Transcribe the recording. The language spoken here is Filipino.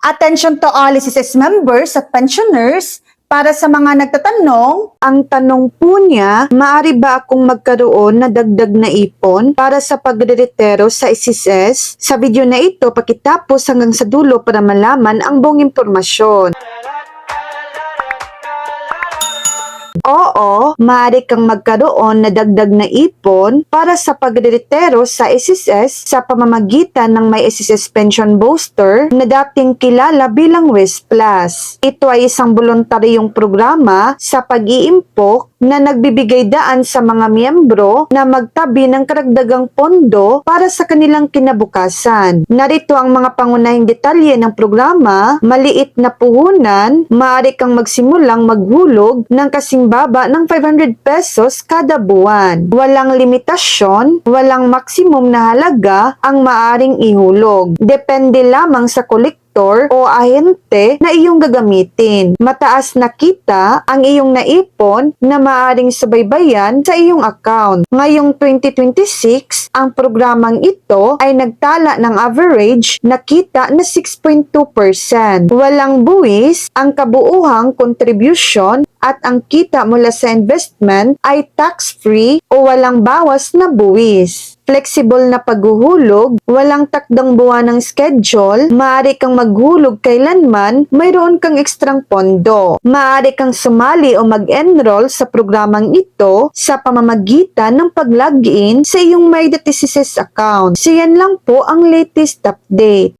Attention to all SSS members at pensioners. Para sa mga nagtatanong, ang tanong po niya, maaari ba akong magkaroon na dagdag na ipon para sa pagre-retiro sa SSS? Sa video na ito, pakitapos hanggang sa dulo para malaman ang buong impormasyon. Oo, maaari kang magkaroon na dagdag na ipon para sa pagre-retiro sa SSS sa pamamagitan ng may SSS Pension Booster na dating kilala bilang WES Plus. Ito ay isang voluntaryong programa sa pag-iimpok na nagbibigay daan sa mga miyembro na magtabi ng karagdagang pondo para sa kanilang kinabukasan. Narito ang mga pangunahing detalye ng programa: maliit na puhunan, maaari kang magsimulang maghulog ng kasing baba ng 500 pesos kada buwan. Walang limitasyon, walang maksimum na halaga ang maaring ihulog. Depende lamang sa kolektor o ahente na iyong gagamitin. Mataas na kita ang iyong naipon na maaring subaybayan sa iyong account. Ngayong 2026, ang programang ito ay nagtala ng average na kita na 6.2%. Walang buwis, ang kabuuhang contribution at ang kita mula sa investment ay tax-free o walang bawas na buwis. Flexible na paghuhulog, walang takdang buwan ng schedule, maaari kang maghulog kailanman, mayroon kang ekstrang pondo. Maaari kang sumali o mag-enroll sa programang ito sa pamamagitan ng pag-login sa iyong MyDTCS account. So yan lang po ang latest update.